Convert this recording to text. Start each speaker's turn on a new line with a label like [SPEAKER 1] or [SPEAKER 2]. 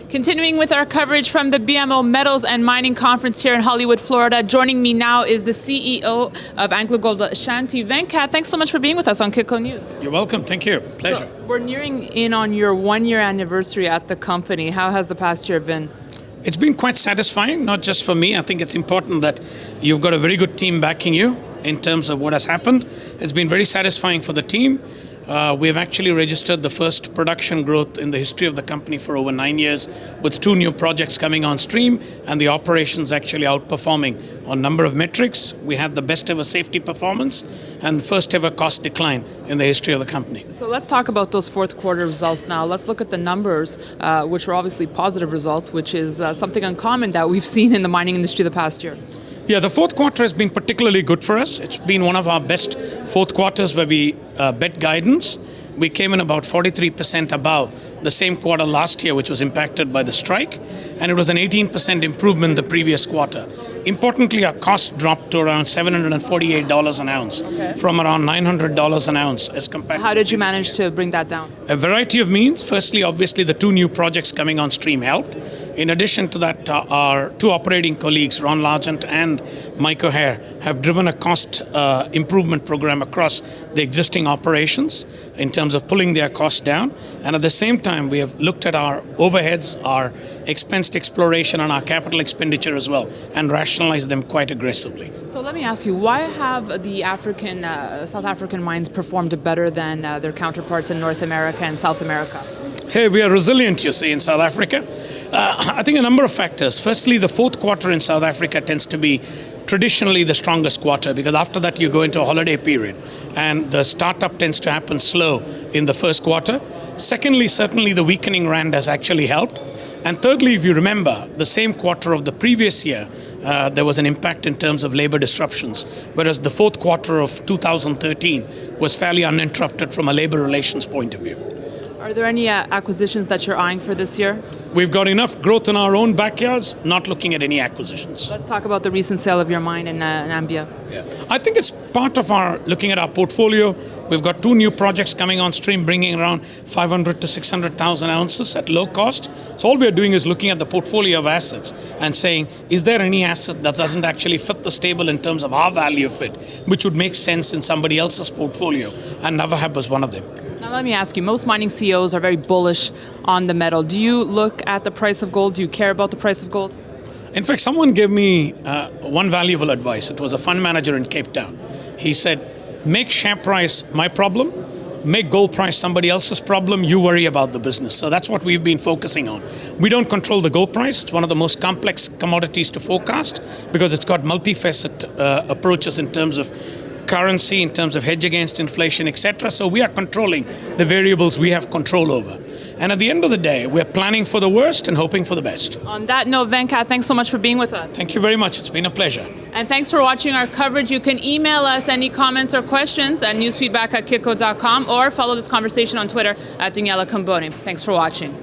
[SPEAKER 1] Continuing with our coverage from the BMO Metals and Mining Conference here in Hollywood, Florida. Joining me now is the CEO of AngloGold Ashanti, Venkat. Thanks so much for being with us on Kitco News.
[SPEAKER 2] You're welcome. Thank you. Pleasure.
[SPEAKER 1] So we're nearing in on your one-year anniversary at the company. How has the past year been?
[SPEAKER 2] It's been quite satisfying, not just for me. I think it's important that you've got a very good team backing you in terms of what has happened. It's been very satisfying for the team. We have actually registered the first production growth in the history of the company for over 9 years, with 2 new projects coming on stream and the operations actually outperforming on a number of metrics. We had the best ever safety performance and the first ever cost decline in the history of the company.
[SPEAKER 1] So let's talk about those fourth quarter results now. Let's look at the numbers, which were obviously positive results, which is something uncommon that we've seen in the mining industry the past year.
[SPEAKER 2] Yeah, the fourth quarter has been particularly good for us. It's been one of our best fourth quarters where we bet guidance. We came in about 43% above the same quarter last year, which was impacted by the strike, and it was an 18% improvement the previous quarter. Importantly, our cost dropped to around $748 an ounce from around $900 an ounce as compared.
[SPEAKER 1] How did you manage to bring that down?
[SPEAKER 2] A variety of means. Firstly, obviously, the 2 new projects coming on stream helped. In addition to that, our 2 operating colleagues, Ron Largent and Mike O'Hare, have driven a cost improvement program across the existing operations in terms of pulling their costs down. And at the same time, we have looked at our overheads, our expensed exploration, and our capital expenditure as well, and rationalized them quite aggressively.
[SPEAKER 1] So let me ask you, why have the South African mines performed better than their counterparts in North America and South America?
[SPEAKER 2] Hey, we are resilient, you see, in South Africa. I think a number of factors. Firstly, the fourth quarter in South Africa tends to be traditionally the strongest quarter, because after that you go into a holiday period and the startup tends to happen slow in the first quarter. Secondly, certainly the weakening rand has actually helped. And thirdly, if you remember, the same quarter of the previous year, there was an impact in terms of labor disruptions, whereas the fourth quarter of 2013 was fairly uninterrupted from a labor relations point of view.
[SPEAKER 1] Are there any acquisitions that you're eyeing for this year?
[SPEAKER 2] We've got enough growth in our own backyards, not looking at any acquisitions.
[SPEAKER 1] Let's talk about the recent sale of your mine in Nambia.
[SPEAKER 2] Yeah. I think it's part of our looking at our portfolio. We've got 2 new projects coming on stream, bringing around 500 to 600,000 ounces at low cost. So all we're doing is looking at the portfolio of assets and saying, is there any asset that doesn't actually fit the stable in terms of our value fit, which would make sense in somebody else's portfolio? And Navahab was one of them.
[SPEAKER 1] Now let me ask you, most mining CEOs are very bullish on the metal. Do you look at the price of gold? Do you care about the price of gold?
[SPEAKER 2] In fact, someone gave me one valuable advice. It was a fund manager in Cape Town. He said, make share price my problem, make gold price somebody else's problem, you worry about the business. So that's what we've been focusing on. We don't control the gold price. It's one of the most complex commodities to forecast because it's got multifaceted approaches in terms of currency, in terms of hedge against inflation, etc. So we are controlling the variables we have control over. And at the end of the day, we're planning for the worst and hoping for the best.
[SPEAKER 1] On that note, Venkat, thanks so much for being with us.
[SPEAKER 2] Thank you very much. It's been a pleasure.
[SPEAKER 1] And thanks for watching our coverage. You can email us any comments or questions at newsfeedback@kitco.com or follow this conversation on Twitter at Daniela Camboni. Thanks for watching.